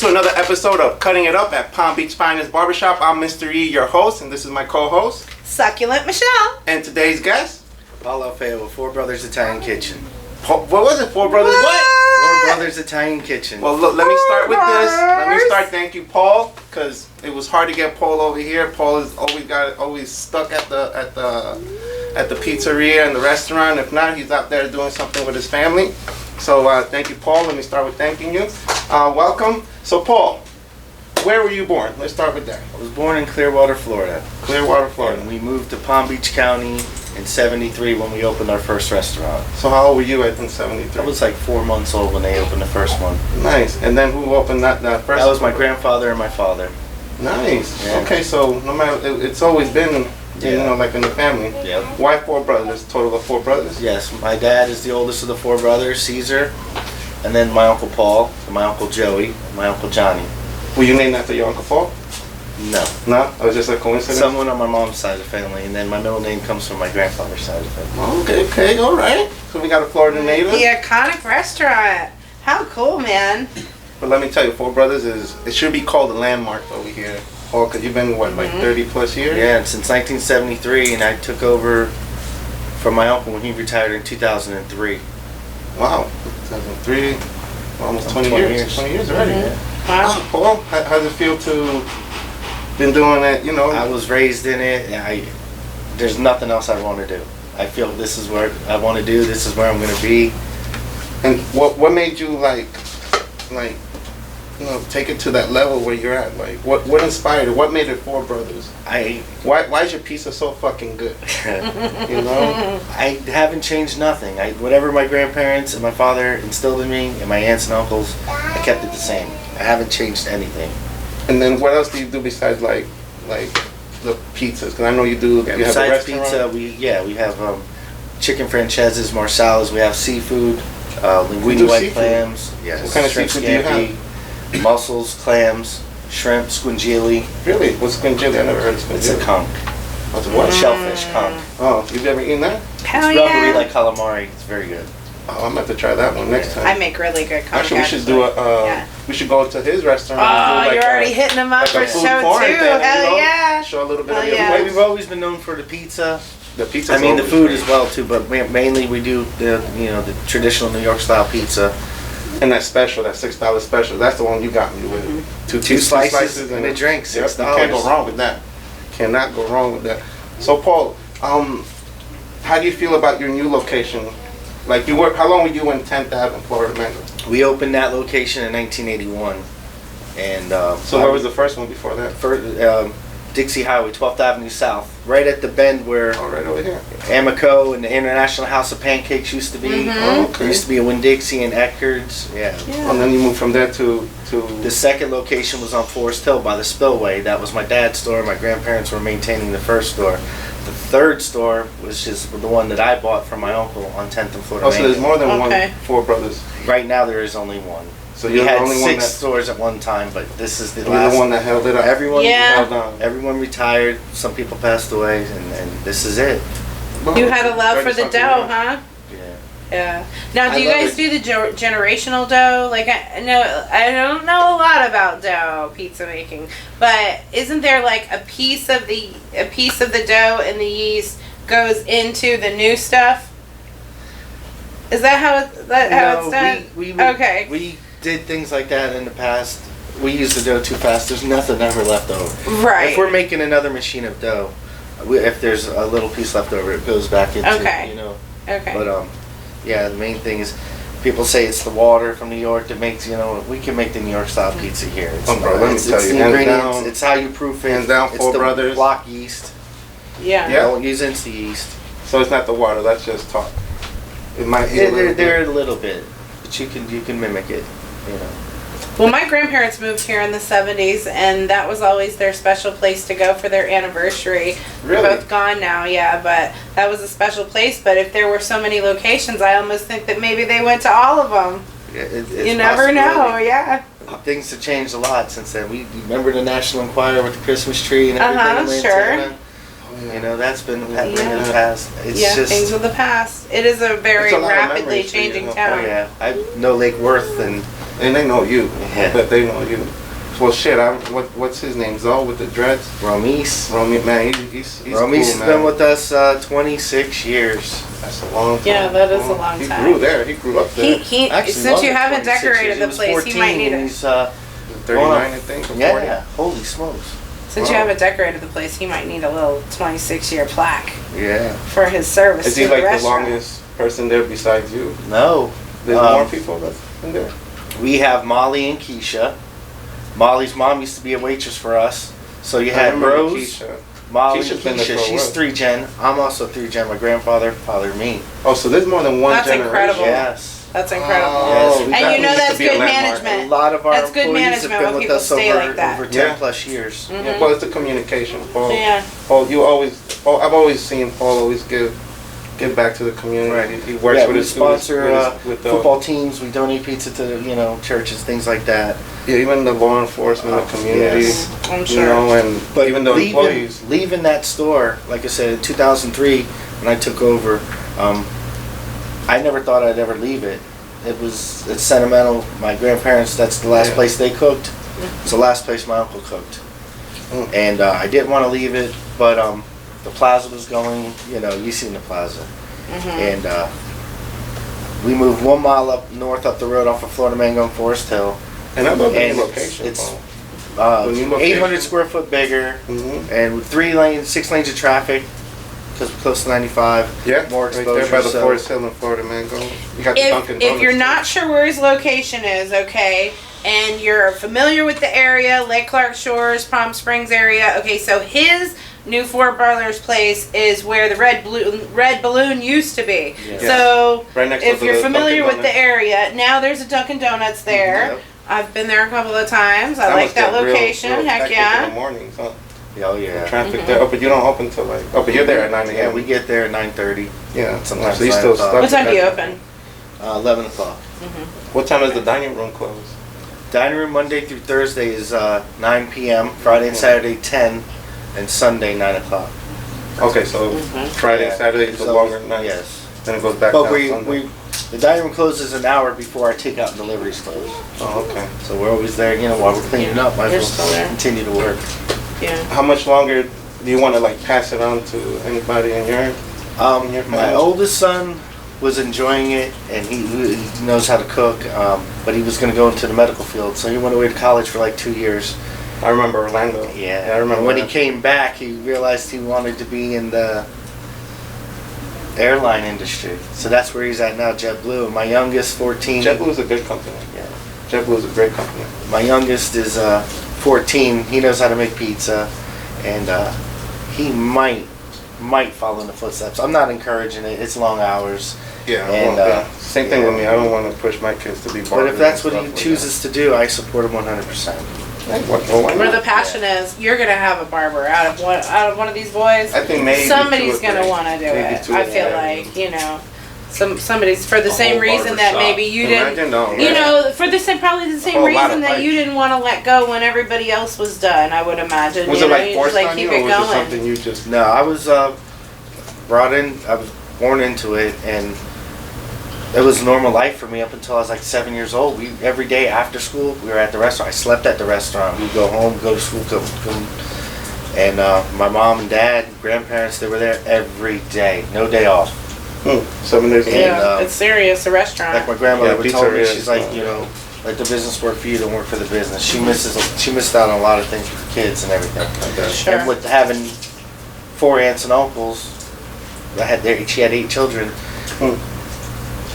to another episode of Cutting It Up at Palm Beach Finest Barbershop. I'm Mr. E, your host, and this is my co-host, Succulent Michelle. And today's guest, Paulo Feo with Four Brothers Italian Kitchen. What was it? Four Brothers what? Four Brothers Italian Kitchen. Well, look, let me start with this. Let me start. Thank you, Paul, because it was hard to get Paul over here. Paul is always stuck at the pizzeria and the restaurant. If not, he's out there doing something with his family. So thank you, Paul. Let me start with thanking you. Welcome. So, Paul, where were you born? Let's start with that. I was born in Clearwater, Florida. Clearwater, Florida. And we moved to Palm Beach County in '73 when we opened our first restaurant. So how old were you in '73? I was like 4 months old when they opened the first one. Nice. And then who opened that first? That was my grandfather and my father. Nice. Yeah. Okay, so no matter, it's always been, you know, like in the family. Yep. Why four brothers? Total of four brothers? Yes, my dad is the oldest of the four brothers, Caesar, and then my Uncle Paul, and my Uncle Joey, and my Uncle Johnny. Were you named after your Uncle Paul? No. No? It was just a coincidence? Someone on my mom's side of the family, and then my middle name comes from my grandfather's side of the family. Okay, all right. So we got a Florida native. The iconic restaurant. How cool, man. But let me tell you, Four Brothers it should be called a landmark over here. Oh, because you've been, what, like 30 plus years? Yeah, since 1973, and I took over from my uncle when he retired in 2003. Wow. 2003, almost 20 years. 20 years already. Mm-hmm. Wow. Paul, how does it feel to been doing it, you know? I was raised in it, and there's nothing else I want to do. I feel this is where I want to do, this is where I'm going to be. And what made you like you know, take it to that level where you're at? Like what inspired it? What made it Four Brothers? Why is your pizza so fucking good? You know? I haven't changed nothing. Whatever my grandparents and my father instilled in me and my aunts and uncles, I kept it the same. I haven't changed anything. And then what else do you do besides like the pizzas? Because I know you do. Yeah, you have a besides restaurant? pizza, we have chicken franchises, marsalas. We have seafood, linguine do white seafood? clams. Yes. What kind of shrimp seafood do you scampi, mussels, clams, shrimp, squingili. Really? What's squingili? I never heard of squingili. It's a conch. What's it? What? Shellfish conch. Oh, you've ever eaten that? Hell It's rubbery yeah. like calamari. It's very good. Oh, I'm gonna have to try that one next time. I make really good conch. Actually, we should do we should go to his restaurant. and do Oh, you're already hitting them up like for a show food porn too. thing, Hell you know? yeah. Show a little bit Hell of your yeah. food. We've always been known for the pizza. The pizza. I mean, the food as well too, but mainly we do the traditional New York style pizza. And that special, that $6 special, that's the one you got me with. Mm-hmm. Two slices and a drink, $6. Yep, you can't go wrong with that. Cannot go wrong with that. So, Paul, how do you feel about your new location? Like, how long were you in 10th Ave in Florida Mango? We opened that location in 1981, and so where was the first one before that? Dixie Highway, 12th Avenue South, right at the bend where Oh, right over here. Amico and the International House of Pancakes used to be. Mm-hmm. Oh, okay. There used to be a Winn-Dixie and Eckerd's. Yeah. And then you moved from there to. The second location was on Forest Hill by the Spillway. That was my dad's store. My grandparents were maintaining the first store. The third store was just the one that I bought from my uncle on 10th and Florida. Oh, so there's more than Okay. one Four Brothers. Right now there is only one. So We you're the had only one 6 that. stores at one time, but this is the You're last. the one that held it up. Everyone, Yeah. held on. everyone retired. Some people passed away, and this is it. You had a love for the 30-something dough, years. huh? Yeah. Yeah. Now, I do you love guys it. do the generational dough? Like, I don't know a lot about dough pizza making, but isn't there like a piece of the dough and the yeast goes into the new stuff? Is that how it's done? Okay. We did things like that in the past. We used the dough too fast. There's nothing ever left over. Right. If we're making another machine of dough, if there's a little piece left over, it goes back into, Okay. you know. Okay. But yeah, the main thing is, people say it's the water from New York that makes, we can make the New York style pizza here. It's, Oh, bro, let me it's, tell it's you, the hands ingredients. down- It's how you proof it. hands down, it's Four the Brothers. block yeast. Yeah. Yeah. Don't use instant yeast. So it's not the water. That's just talk. It might be a little bit. They're a little bit, but you can mimic it. Well, my grandparents moved here in the 70s, and that was always their special place to go for their anniversary. Really? They're both gone now, yeah, but that was a special place. But if there were so many locations, I almost think that maybe they went to all of them. Yeah, it's You never know, possibility. yeah. Things have changed a lot since then. We remember the National Enquirer with the Christmas tree and everything. in Sure. Lantana? Yeah. You know, that's been happening in the Yeah. past. It's yeah, just, things of the past. It is a very It's a lot of rapidly memories for you, changing huh? oh town. yeah, I know Lake Worth and And they know you. Yeah. I bet they know you. Well, shit. What's his name? Zoe with the dreads. Romis. Romy, man, he's Romis cool, has man. been with us 26 years. That's a long time. Yeah, that is a long he time. He grew there. He grew up there. He Actually, since you longer, haven't 26 decorated years. the place, he might need and it. He's 39, I think. Or 40. yeah, holy smokes. Since you haven't decorated the place, he might need a little 26-year plaque Yeah. for his service. Is to he the like the restaurant. longest person there besides you? No. There's more people that's in there. We have Molly and Keisha. Molly's mom used to be a waitress for us. So you I had remember Rose, Keisha. Molly, Keisha's and been there Keisha. for a She's while. 3 gen. I'm also 3 gen. My grandfather fathered me. Oh, so there's more than one That's generation. incredible. Yes. That's incredible. Yes, we And got- you know used to that's be a good landmark. A management. lot of our That's good employees management have been when with people us stay over, like that. over 10 Yeah. plus years. Yeah, well, it's the communication, Paul. Yeah. Paul, I've always seen Paul always give back to the community. Right. He works Yeah, with we his students, sponsor with the football teams. We donate pizza to churches, things like that. Yeah, even the law enforcement, the community. Yes. I'm You sure. know, and But even the employees. leaving that store, like I said, in 2003 when I took over, I never thought I'd ever leave it. It's sentimental. My grandparents, that's the last Yeah. place they cooked. It's the last place my uncle cooked. Mm. And I didn't want to leave it, but the plaza was going, you seen the plaza. And we moved 1 mile up north up the road off of Florida Mango and Forest Hill. And I love the And new location, it's- Paul. The new location. 800 square foot bigger, Mhm. and with 6 lanes of traffic, because we're close to 95. Yeah, more right exposure. there by the so- Forest Hill in Florida Mango. You got the Dunkin' If Donuts. you're not sure where his location is, okay, and you're familiar with the area, Lake Clark Shores, Palm Springs area, okay, so his new Four Brothers place is where the red balloon used to be. Yeah. So Right next if to you're the familiar Dunkin' with the Donuts. area, now there's a Dunkin' Donuts there. Yep. I've been there a couple of times. I That like must that get real- location. real Heck hectic yeah. In the mornings, huh? Oh yeah. Traffic there. Oh, but you don't open till like. Oh, but you're there at 9 a.m. Yeah, we get there at 9:30. Yeah, Sometimes so you 9 still o'clock. stuck. What time do you at- open? 11 o'clock. What time is the dining room closed? Dining room Monday through Thursday is 9 p.m. Friday and Saturday 10, and Sunday 9 o'clock. Okay, so Friday and Yeah. Saturday is It's the longer always- night. Yes. Then it goes back But down Sunday. the dining room closes an hour before our takeout and deliveries close. Oh, okay. So we're always there, while we're cleaning up, might You're as still well there. continue to work. Yeah. How much longer do you want to like pass it on to anybody in your? Your My family? oldest son was enjoying it, and he knows how to cook, but he was going to go into the medical field, so he went away to college for like 2 years. I remember Orlando. Yeah, I remember And when he that. came back, he realized he wanted to be in the airline industry. So that's where he's at now, JetBlue. My youngest, 14. JetBlue is a good company. Yeah. JetBlue is a great company. My youngest is 14. He knows how to make pizza, and he might follow in the footsteps. I'm not encouraging it. It's long hours. Yeah. And, well, yeah. Same thing yeah. with me. I don't want to push my kids to be. But if that's what barbers he and stuff chooses to do, I support him 100%. like that. Well, why Where not? the passion is, you're gonna have a barber out of one of these boys. I think maybe Somebody's 2 or gonna 3. want to do Maybe it. 2 or I feel 3. like somebody's for the A same whole reason that barber maybe shop. you didn't. Imagine, no, You right? know, for the same probably the same whole lot reason of that you pipes. didn't want to let go when everybody else was done. I would imagine. Was you it know, like you forced just, on keep you, or it was it going. something you just? No, I was brought in. I was born into it, and it was normal life for me up until I was like 7 years old. Every day after school, we were at the restaurant. I slept at the restaurant. We'd go home, go to school, come. And my mom and dad, grandparents, they were there every day, no day off. 7 days. And, Yeah, it's serious. A restaurant. Like my grandmother Yeah, would told me, pizzeria she's is like, not- let the business work for you, don't work for the business. She missed out on a lot of things with the kids and everything. Sure. And with having 4 aunts and uncles, she had 8 children.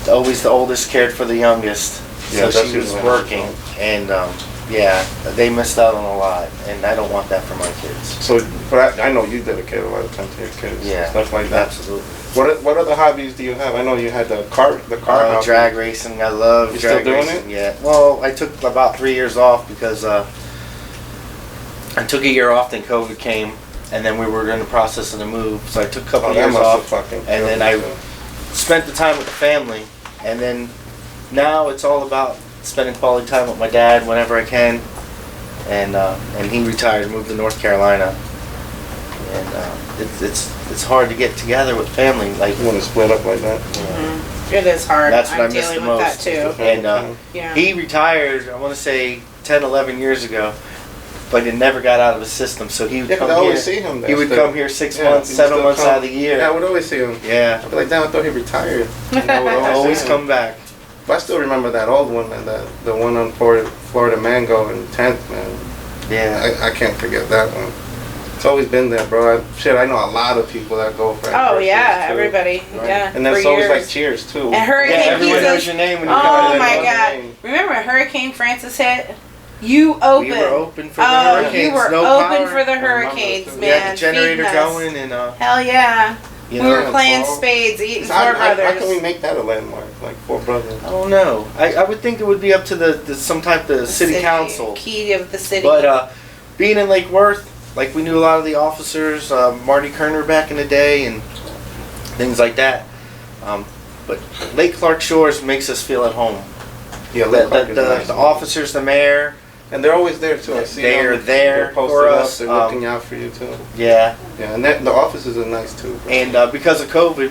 Always the oldest cared for the youngest, Yeah, so that's she was usually working, how and they missed out on a lot, and I don't want that for my kids. So, but I know you dedicate a lot of time to your kids. Yeah, Stuff like that. Absolutely. What other hobbies do you have? I know you had the car hobby. Drag racing. I love You drag still doing racing. it? Yeah. Well, I took about 3 years off because I took a year off, then COVID came, and then we were in the process of the move, so I took a couple Oh, that years must have off, fucking and then killed I you. spent the time with the family, and then now it's all about spending quality time with my dad whenever I can, and he retired, moved to North Carolina, and it's hard to get together with family, like You want to split up like that? It is hard. That's what I'm I miss dealing the with most. that too. And Yeah. he retired, I want to say 10, 11 years ago, but it never got out of his system. So he would Yeah, 'cause come I here. always see him there He would still. come here 6 Yeah, months, he would 7 still months come. out of the year. Yeah, I would always see him. Yeah. I'd be like, damn, I thought he retired. And I would Always see him. come back. But I still remember that old one, man, the one on Florida Mango in 10th, man. Yeah. I can't forget that one. It's always been there, bro. I know a lot of people that go for Oh anniversaries, yeah, too. everybody. Right. Yeah. And then for it's always years. like cheers, too. And Hurricane Yeah, everyone Pizza. knows your name when you come Oh in. my know God! your name. Remember when Hurricane Francis hit? You opened. We were open for the Oh, hurricanes. you were no open power. for the remember hurricanes, too. man. We had the generator feeding us. going and Hell yeah! you We know. were playing Paul. spades, eating So Four how Brothers. can we make that a landmark? Like Four Brothers. I don't know. I would think it would be up to the city council. Key of the city. But being in Lake Worth, like we knew a lot of the officers, Marty Kerner back in the day, and things like that. But Lake Clark Shores makes us feel at home. Yeah, The, Lake Clark is nice. the officers, the mayor, And they're always there, too. I see They them. are there They're posted for up. us, They're looking out for you, too. yeah. Yeah, and the offices are nice, too. Bro. And because of COVID,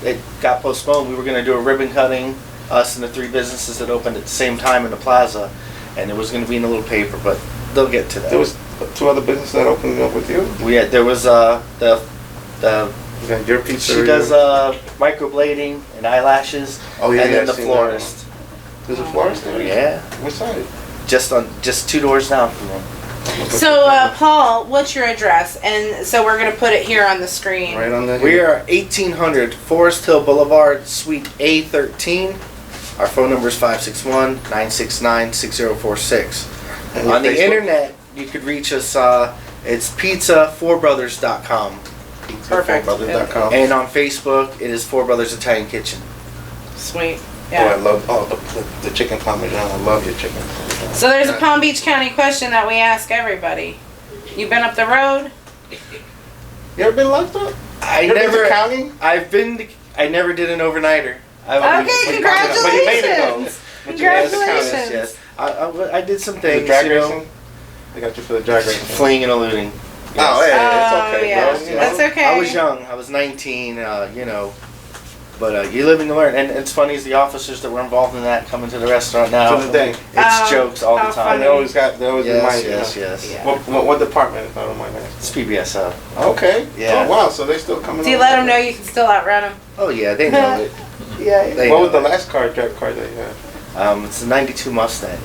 it got postponed. We were going to do a ribbon cutting, us and the 3 businesses that opened at the same time in the plaza, and it was going to be in a little paper, but they'll get to that. There was 2 other businesses that opened up with you. There was the You got your pizza. she does microblading and eyelashes, Oh, yeah, and yeah, then the I've seen that florist. There's a florist there? Yeah, What side? just 2 doors down from them. So, Paul, what's your address? And so we're gonna put it here on the screen. Right on the. We are 1800 Forest Hill Boulevard, Suite A13. Our phone number is 561-969-6046. And your On the Facebook? internet, you could reach us. It's pizza4brothers.com. Perfect. FourBrothers.com. And on Facebook, it is Four Brothers Italian Kitchen. Sweet. Oh, I Yeah. love the chicken parmesan. I love your chicken parmesan. So there's a Palm Beach County question that we ask everybody. You been up the road? You ever been locked up? I You ever been never. to county? I never did an overnighter. Okay, But you made it, though. congratulations. But you made it to county. Congratulations. Yes. I did some The things. drag you know, racing? They got you for the drag racing. fleeing and eluding. Oh, Yes. hey, Oh, it's okay, yeah. bro. You know? That's okay. I was young. I was 19. But you live and you learn. And it's funny as the officers that were involved in that come into the restaurant now. To this day. It's jokes all how the time. And they always remind Yes, you. yes, know. yes. Yeah. What department, if I don't mind asking? It's PBSO. Okay. Yeah. Oh, wow. So they still coming Do you over let them there. know you can still outrun them? Oh yeah, they know it. Yeah. They What know was the it. last drag car that you had? It's a '92 Mustang.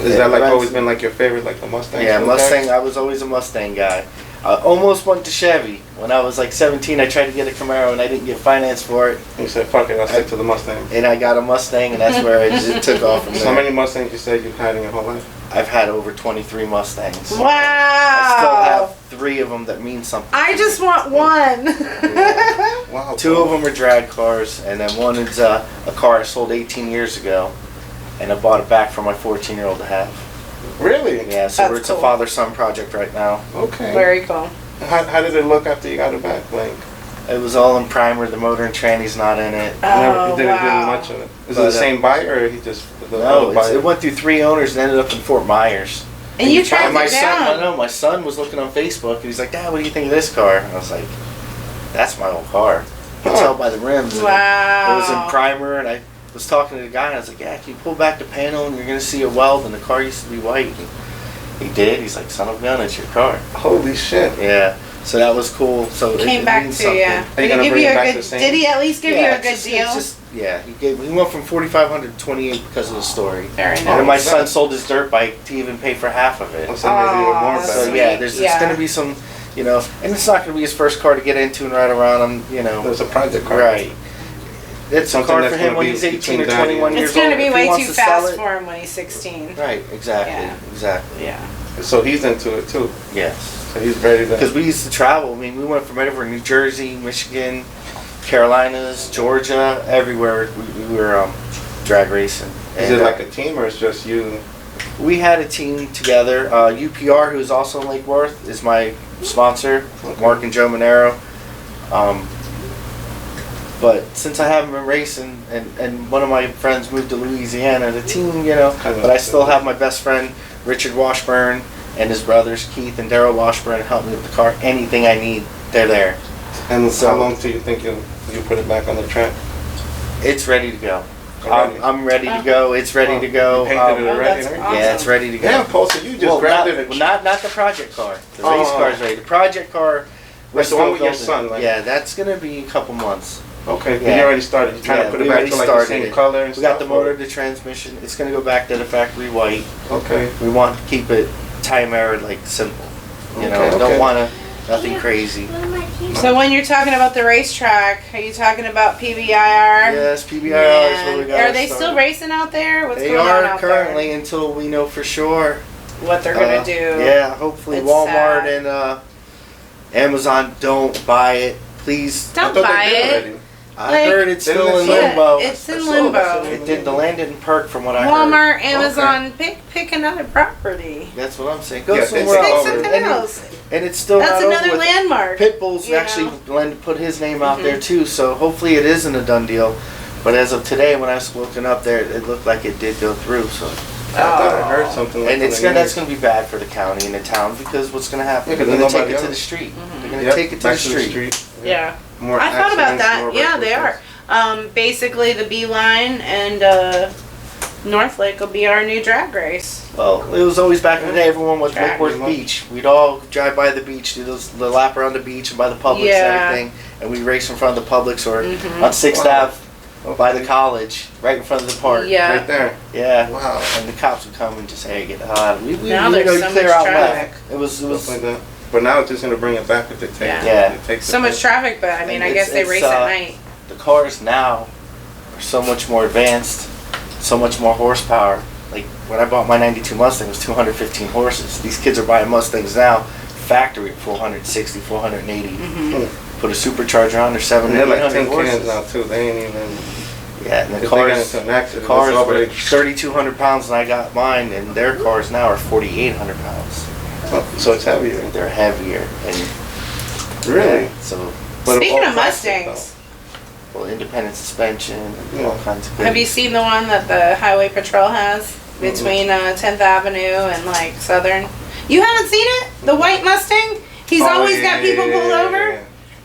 Is Yeah, that like that's- always been like your favorite, like the Mustang? Yeah, Showtime? Mustang. I was always a Mustang guy. I almost went to Chevy. When I was like 17, I tried to get a Camaro and I didn't get finance for it. You said, fuck it, I'll stick to the Mustang. And I got a Mustang, and that's where it took off from So there. many Mustangs you said you've had in your whole life? I've had over 23 Mustangs. Wow. I still have 3 of them that mean something. I just want one. Wow. 2 of them are drag cars, and then one is a car I sold 18 years ago, and I bought it back for my 14-year-old to have. Really? Yeah, so That's it's a cool. father-son project right now. Okay. Very cool. How did it look after you got it back? Like, It was all in primer. The motor and tranny's not in it. Oh, you didn't wow. do much of it. Is But, it the same buyer, or he just the No, other buyer? it went through 3 owners and ended up in Fort Myers. And you And tracked my it son, I down. know, my son was looking on Facebook and he's like, Dad, what do you think of this car? And I was like, that's my old car. You can tell by the rims. And Wow. It was in primer, and I was talking to the guy and I was like, yeah, can you pull back the panel and you're going to see a weld, and the car used to be white. And he did. He's like, son of a gun, it's your car. Holy shit. Yeah. So that was cool. So Came it back means to you. something. Are you Did he gonna give bring you it a back good? the same? Did he at least give you a good deal? He went from 4,500 to 28 because of the story. Very And then nice. my son sold his dirt bike to even pay for half of it. So maybe even more Aw, better. So yeah, sweet. there's Yeah. going to be some, and it's not going to be his first car to get into and ride around on, There's a project car. right. It's a Something car that's for him gonna when be he's 18 or between daddy 21 and- years It's going old. to be If he way wants too to sell fast it- for him when he's 16. Right, exactly, Yeah. exactly. Yeah. So he's into it too. Yes. So he's ready to. Because we used to travel. I mean, we went from everywhere: New Jersey, Michigan, Carolinas, Georgia, everywhere. We were drag racing. Is And, it like a team, or it's just you? we had a team together. UPR, who's also in Lake Worth, is my sponsor. Okay. Mark and Joe Monero. But since I haven't been racing, and one of my friends moved to Louisiana, the team, but I still have my best friend Richard Washburn and his brothers Keith and Daryl Washburn help me with the car. Anything I need, they're there. And So- how long do you think you put it back on the track? It's ready to go. Already? I'm ready to go. It's ready to go. You painted it already? that's and everything? awesome. Yeah, it's ready to go. Damn, Paul, so you just Well, grabbed not, it and not the project car. The race Oh. car's ready. The project car. we're That's the one still with your building. son, like- Yeah, that's gonna be a couple months. Okay, but Yeah. you already started. You're trying Yeah, to put we it back already to like the started same it. color and We got the stuff, or- motor, the transmission. It's gonna go back to the factory white. Okay. We want to keep it time error like simple. You know, Okay, don't okay. want to nothing crazy. So when you're talking about the racetrack, are you talking about PBIR? Yes, PBIR is what we got. Are they still racing out there? What's They going on are out currently until we know for sure. there? What they're gonna do? Yeah, hopefully It's Walmart sad. and Amazon don't buy it. Please. I Don't thought buy they did it. already. I Like- heard it's Didn't still it in say- limbo. It's in I saw limbo. It did. The land didn't perk from what I heard. Walmart, Amazon, pick another property. That's what I'm saying. Go Yeah, somewhere it's Pick else. over. something And, else. and it's still That's not over another with. landmark. Pitbull's you actually know? Glenn put his name out there too, so hopefully it isn't a done deal. But as of today, when I was looking up there, it looked like it did go through. So, I thought I heard something like and it's that. gonna that's gonna be bad for the county and the town because what's gonna happen? Yeah, They're 'cause gonna take nobody it to else- the street. Mhm. They're gonna Yep, take it to back the street. Yeah. More I thought about accidents, that. more Yeah, they are. recklessness. Basically, the Beeline and North Lake will be our new drag race. Well, it was always back in the day. Everyone was Track. Whitworth Beach. We'd all drive by the beach, do the lap around the beach and by the Publix Yeah. and everything, and we race in front of the Publix or Mhm. on Sixth Wow. Ave by the college, right in front of the park. Yeah. Right there. Yeah. Wow. And the cops would come and just, hey, get the hell out of it. Now you there's know, you so clear much out traffic. left. It was Stuff like that. But now it's just gonna bring it back if they take Yeah. it. Yeah. They take So the- much traffic, but I mean, And I guess they it's, race at night. the cars now are so much more advanced, so much more horsepower. Like when I bought my 92 Mustang, it was 215 horses. These kids are buying Mustangs now, factory 460, 480. Mhm. Put a supercharger on, they're 700, And they're like 800 10 cans horses. now too. They ain't even. Yeah, and the If they get cars, into an accident, cars it's were already. 3,200 pounds when I got mine, and their cars now are 4,800 pounds. So it's heavier. They're heavier, and Really? yeah, so But Speaking all of plastic, Mustangs, well, independent suspension, and all kinds of. have you goodies. seen the one that the Highway Patrol has between 10th Avenue and like Southern? You haven't seen it? The white Mustang? He's Oh, always yeah, got people yeah, pulled yeah, over? yeah.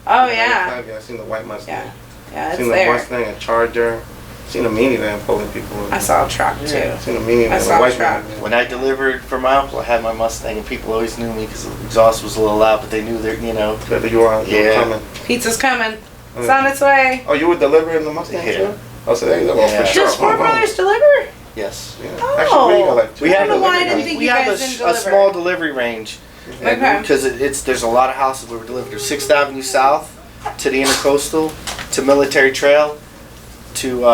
Oh, yeah. Yeah, I seen the white Mustang. Yeah. Yeah, it's Seen the there. Mustang, a Charger. Seen a minivan pulling people over. I saw a truck too. Yeah. Seen a minivan, I saw a white a truck. minivan. When I delivered for my uncle, I had my Mustang, and people always knew me because the exhaust was a little loud, but they knew they're, you know. That you were Yeah. coming. Pizza's coming. It's Mm. on its way. Oh, you were delivering the Mustang Yeah. too? Oh, so there you go. Well, Yeah. for sure. Does Four Oh, Brothers deliver? Yes. Yeah. Oh. Actually, where you got like two We have I don't know why I delivery didn't think we you have guys a, didn't a deliver. small delivery range. Okay. Because it's there's a lot of houses where we deliver. There's 6th Avenue South to the Intercoastal to Military Trail to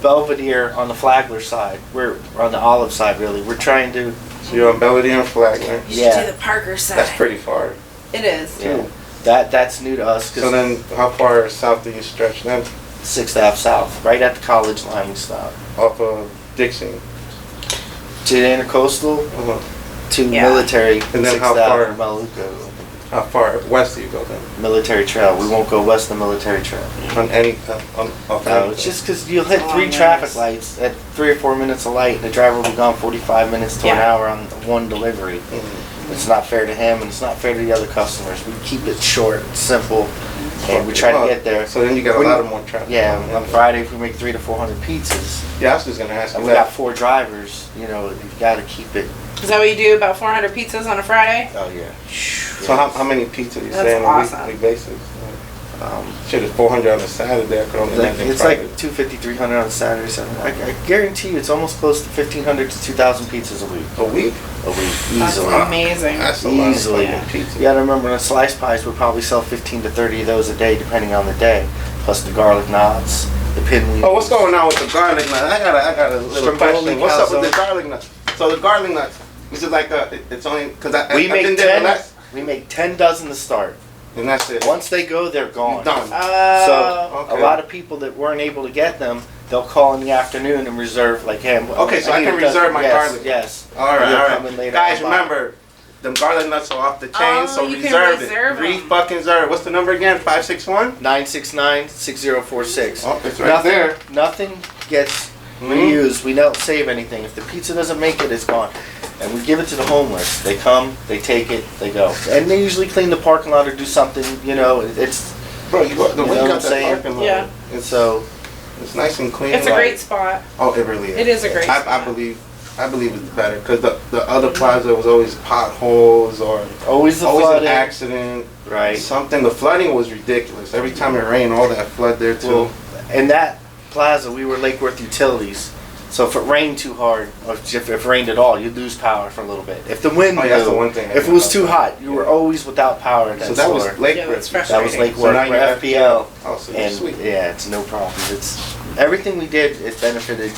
Belvedere on the Flagler side. We're on the Olive side, really. We're trying to. So you're on Belvedere and Flagler. You should Yeah. do the Parker side. That's pretty far. It is. Yeah, that's new to us So because then, how far south do you stretch then? 6th Ave South, right at the college line we stop. Off of Dixie. To the Intercoastal Uh-huh. to Yeah. Military. And then 6th how Ave, far? Maluka. How far west do you go then? Military Trail. We won't go west of Military Trail. On any, off No, any- it's just because you'll hit Oh, 3 nice. traffic lights at 3 or 4 minutes of light, and the driver will be gone 45 minutes to an Yeah. hour on one delivery. Mhm. It's not fair to him, and it's not fair to the other customers. We keep it short, simple, and we try to get there. So then you get a When- lot of more traffic. Yeah, on Friday, if we make 300 to 400 pizzas, Yeah, I was just gonna ask and you we got that. 4 drivers, you know, you've got to keep it. Is that what you do? About 400 pizzas on a Friday? Oh yeah. So how many pizzas you That's say on a awesome. weekly basis? Um, Shit, it's 400 on a Saturday. I could only imagine it's Friday. like 250, 300 on Saturday, Sunday. I guarantee you, it's almost close to 1,500 to 2,000 pizzas a week. a week. A week, That's easily. amazing. That's a lot of Easily. fucking pizza. You gotta remember, the slice pies would probably sell 15 to 30 of those a day, depending on the day. Plus the garlic knots, the pinwheels. Oh, what's going on with the garlic nut? I got a little Stromboli question. What's up with calzone. the garlic nuts? So the garlic nuts, is it like it's only because I We I've make been there 10. last, We make 10 dozen to start. and that's it. Once they go, they're gone. Done. Oh. So a lot of people that weren't able to get them, they'll call in the afternoon and reserve like, hey, Okay, so I need can a dozen. reserve my Yes, garlic. Yes. All right, They'll all come in right. later Guys, and buy. remember, them garlic nuts are off the chain, Oh, so you can reserve reserve it. them. Fucking reserve. What's the number again? 561? 969-6046. Oh, it's right there. Nothing gets Mhm. reused. We don't save anything. If the pizza doesn't make it, it's gone. And we give it to the homeless. They come, they take it, they go. And they usually clean the parking lot or do something, you know, it's, Bro, you got, the You way know you what got I'm that saying? parking lot. Yeah. It's so, It's nice and clean. It's a great spot. Oh, it really is. It is a great spot. I believe it's better because the other plaza was always potholes or Always the always flooding. an accident. Right. Something. The flooding was ridiculous. Every time it rained, all that flood there too. Well, in that plaza, we were Lake Worth Utilities. So if it rained too hard, or if it rained at all, you'd lose power for a little bit. If the wind blew, that's the one thing. if it was too hot, you were always without power at that So that store. was Lake Yeah, Worth. it's That was frustrating. Lake So Worth now for you have FPL. Oh, so And sweet. yeah, it's no problem. It's everything we did. It benefited.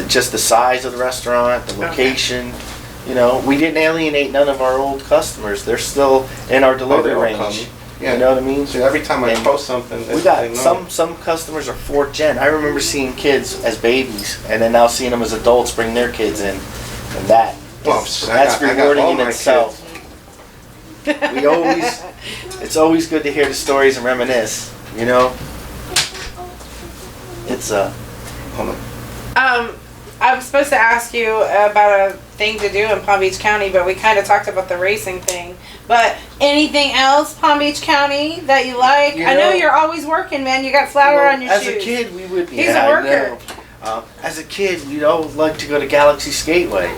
Just the size of the restaurant, the location. You know, we didn't alienate none of our old customers. They're still in our delivery they're all range. coming. Yeah. You know what I mean? So every time I And post something, We they got know. some customers are fourth gen. I remember seeing kids as babies, and then now seeing them as adults bring their kids in, and that Well, is- I that's got all rewarding in my itself. It's always good to hear the stories and reminisce. You know, it's Hold on. I was supposed to ask you about a thing to do in Palm Beach County, but we kind of talked about the racing thing. But anything else, Palm Beach County, that you like? You I know know- you're always working, man. You got flour well, on your as shoes. a kid we would. He's yeah, a I worker. know. As a kid, we'd all like to go to Galaxy Skateway.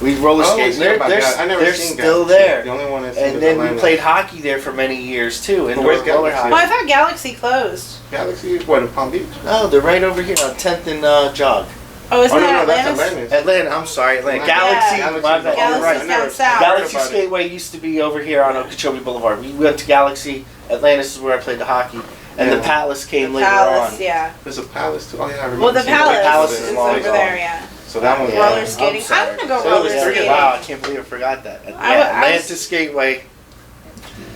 We'd roller skate. I never They're seen still Galaxy. there. The only one I've seen And is then we Atlanta. played hockey there for many years too. But Indoor where's roller Galaxy? hockey. Well, I thought Galaxy closed. Galaxy. What in Palm Beach? No, they're right over here on 10th and Jog. Oh, isn't Oh no, that that's Atlantis? Atlanta. Atlanta, I'm sorry, Atlanta. Yeah. Galaxy, Galaxy's my bad. all You're Galaxy's right. down south. Galaxy About it. Skateway used to be over here on Okeechobee Boulevard. We went to Galaxy. Atlantis is where I played the hockey. And Yeah. the Palace came The later Palace, on. yeah. There's a palace too. Oh yeah, I remember. Well, the seeing Palace, Palace is is long over gone. there, yeah. So that one. Yeah. Roller I'm skating. sorry. I want to go So roller there's three- skating. Wow, I can't believe I forgot that. Yeah, I was- Atlantis Skateway.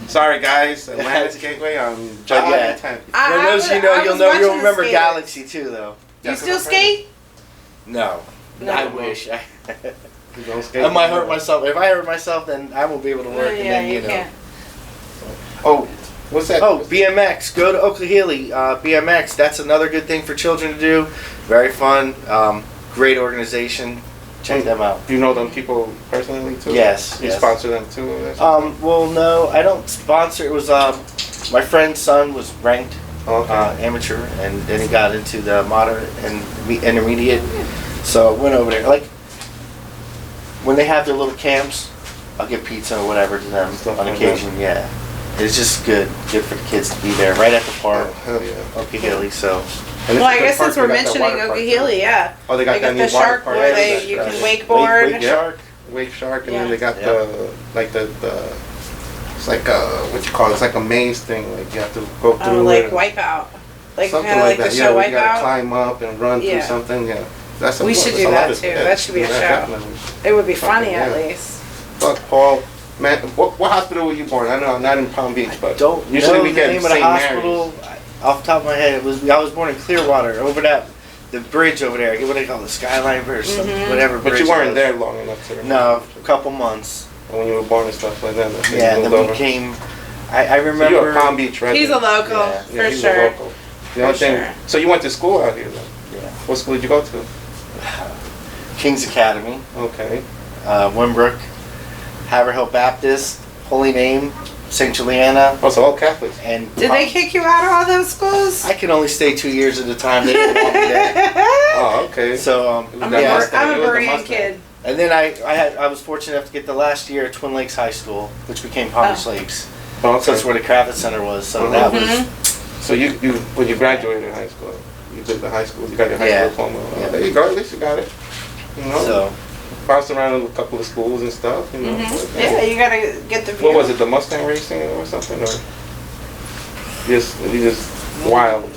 Sorry guys, Atlantis Gateway on July yeah. 10th. For those of you know, I you'll was know, watching you'll the remember skaters. Galaxy too, though. Do you still skate? No. No. I wish. You don't skate. I might hurt myself. If I hurt myself, then I won't be able to work. And Yeah, then, you know. can't. Oh, what's that? Oh, BMX. Go to Oklahoma. BMX. That's another good thing for children to do. Very fun. Great organization. Check them out. Do you know them people personally too? Yes. You yes. sponsor them too? Or something? Well, no, I don't sponsor. It was my friend's son was ranked Okay. amateur, and then he got into the moderate and intermediate. So I went over there. Like when they have their little camps, I'll get pizza or whatever to them Stuff on like occasion. Yeah, it's just good for the kids to be there, right at the park, Oh, hell yeah. Oklahoma. So And Well, I it's a guess good park, since we're they got that mentioning water park, Okeechobee, too. yeah. Oh, they got They that got new the water shark park. where Yeah, you that's can right. wakeboard. Wake shark. Wave shark, and Yeah. then they got Yep. the it's like what you call it? It's like a maze thing. Like you have to go through Oh, like it. Wipeout. Like Something kind of like that. the Yeah, show where you gotta Wipeout. climb up and run through Yeah. something. Yeah, that's We should do that, too. That should be a show. Definitely. It would be funny Yeah. at least. Fuck Paul. Man, what hospital were you born? I know, not in Palm Beach, but Don't usually know we the get name of the St. hospital. Off the top of my head, I was born in Clearwater, over the bridge over there. What do they call it? The Skyline Bridge, Mhm. whatever. But bridge you weren't it was. there long enough to remember. No, a couple months. When you were born and stuff like that. Yeah, you then moved we over. came. I So remember. you're a Palm Beach resident. He's a local, Yeah. Yeah, for he's sure. a local. The only For thing. sure. So you went to school out here, though. Yeah. What school did you go to? King's Academy, Okay. Wimbrook, Haverhill Baptist, Holy Name, St. Juliana, Oh, so all Catholics. and Did they kick you out of all those schools? I could only stay 2 years at a time. They didn't want me there. Oh, okay. So I'm Yeah, a, Mustang. I'm It a was the Berean Mustang. kid. and then I was fortunate enough to get the last year at Twin Lakes High School, which became Palm Beach Oh. Lakes. Oh, So that's where the Kravitz Center was. So that was Mhm. So you when you graduated high school, you did the high school. You got your high Yeah. school diploma. Yeah. There you go. At least you got it. You know. so. Bounced around in a couple of schools and stuff. You know. Mhm. Yeah, you gotta get the view. What was it? The Mustang racing or something, or you just wild?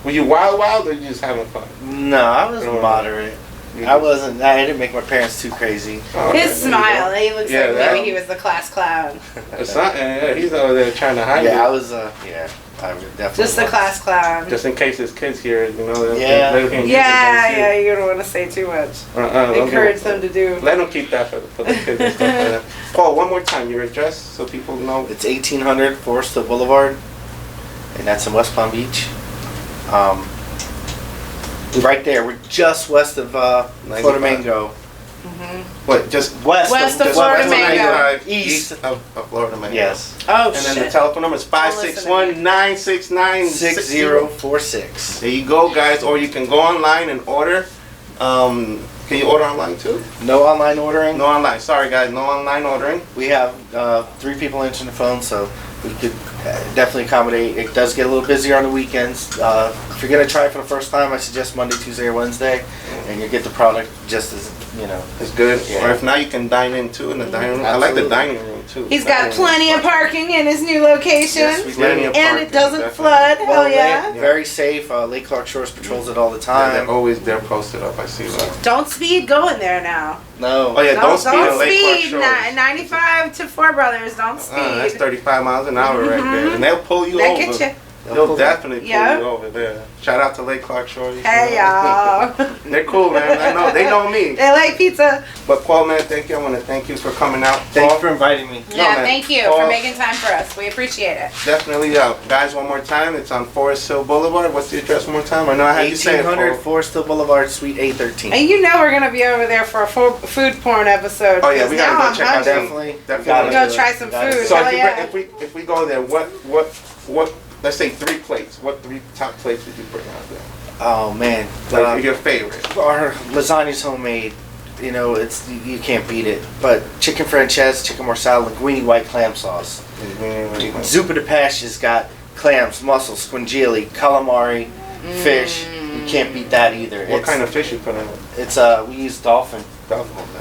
Were you wild, or you just having fun? No, I was No. moderate. You I just- wasn't. I didn't make my parents too crazy. Oh, okay, His there you smile, go. he looks Yeah, like that- maybe he was the class clown. It's not, yeah, he's over there trying to hide Yeah, I it. was. Yeah, I definitely. Just the was. class clown. Just in case his kids hear it, you know. Yeah. Let him use it Yeah, against you. yeah, you don't want to say too much. Don't Encourage give- them to do. Let them keep that for the kids and stuff like that. Paul, one more time, your address so people know. It's 1800 Forest Boulevard, and that's in West Palm Beach. Right there, we're just west of 95. Flamingo. What, just West of Florida Mango. 95 East of Florida Mango. Yes. Oh, And then shit. the telephone number is 561-969-6046. There you go, guys. Or you can go online and order. Can you order online too? No online ordering. No online. Sorry, guys. No online ordering. We have 3 people answering the phone, so we could definitely accommodate. It does get a little busier on the weekends. If you're gonna try it for the first time, I suggest Monday, Tuesday, or Wednesday, and you get the product just as It's good. Yeah. Or if not, you can dine in too in the dining room. I like the Absolutely. dining room too. He's got Dining room plenty is of fun. parking in his new location. Yes, we Plenty of And parking, it doesn't definitely. flood. Hell Well, yeah. Very safe. Lake Clark Shores patrols it all the Yeah, they're time. always posted up. I see that. Don't speed going there now. No. Oh yeah, don't speed Don't on Lake Clark speed. Shores. 95 to Four Brothers. Don't speed. That's 35 miles an hour right there, and they'll pull you That over. gets you. They'll definitely pull Yeah. you over there. Shout out to Lake Clark Shores. Hey y'all. They're cool, man. I know they know me. They like pizza. But Paul, man, thank you. I want to thank you for coming out. Thanks Paul, for inviting me. Yeah, man. thank you Paul- for making time for us. We appreciate it. definitely guys. One more time, it's on Forest Hill Boulevard. What's the address one more time? I know I had you say it. 1800 Paul. Forest Hill Boulevard, Suite A13. And you know we're gonna be over there for a food porn episode. Oh yeah, we 'cause now gotta I'm go check out hungry. Definitely. Definitely. We're Gotta gonna do it. try some Gotta do food. it. So Hell yeah. if we go there, what let's say 3 plates. What 3 top plates would you bring out there? Oh man. Like your favorite. Our lasagna's homemade. You know, you can't beat it. But chicken franchise, chicken marsala, linguine, white clam sauce. Zuppa de Pash has got clams, mussels, squingili, calamari, fish. You can't beat that either. What kind of fish you put in it? It's we use dolphin.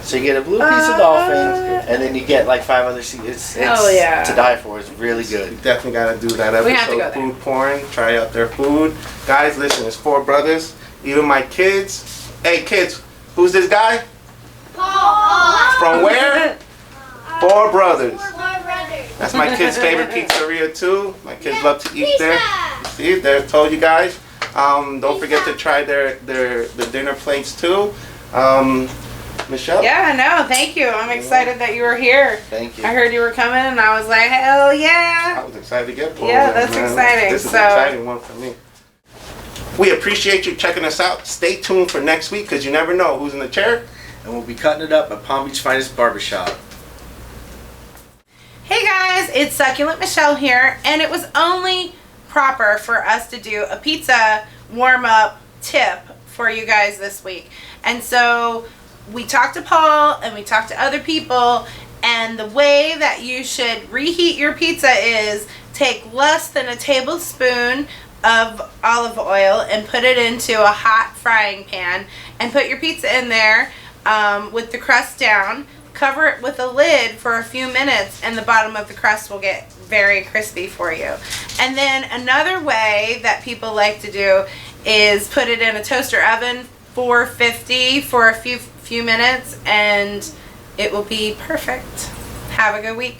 So you get a blue piece of dolphin, and then you get like 5 other seeds. It's Oh, yeah. to die for. It's really You good. definitely gotta do that episode. We have to go there. Food porn. Try out their food, guys. Listen, it's 4 brothers. Even my kids. Hey kids, who's this guy? From where? 4 brothers. That's my kids' favorite pizzeria too. My kids love to eat there. See, they told you guys. Don't forget to try the dinner plates too. Michelle? Yeah, no, thank you. I'm excited that you were here. Thank you. I heard you were coming and I was like, hell yeah. I was excited to get Paul. Yeah, that's exciting. This is So- an exciting one for me. We appreciate you checking us out. Stay tuned for next week because you never know who's in the chair. And we'll be cutting it up at Palm Beach Finest Barbershop. Hey guys, it's Succulent Michelle here, and it was only proper for us to do a pizza warm-up tip for you guys this week. And so we talked to Paul and we talked to other people, and the way that you should reheat your pizza is take less than a tablespoon of olive oil and put it into a hot frying pan and put your pizza in there with the crust down. Cover it with a lid for a few minutes and the bottom of the crust will get very crispy for you. And then another way that people like to do is put it in a toaster oven 450 for a few minutes and it will be perfect. Have a good week.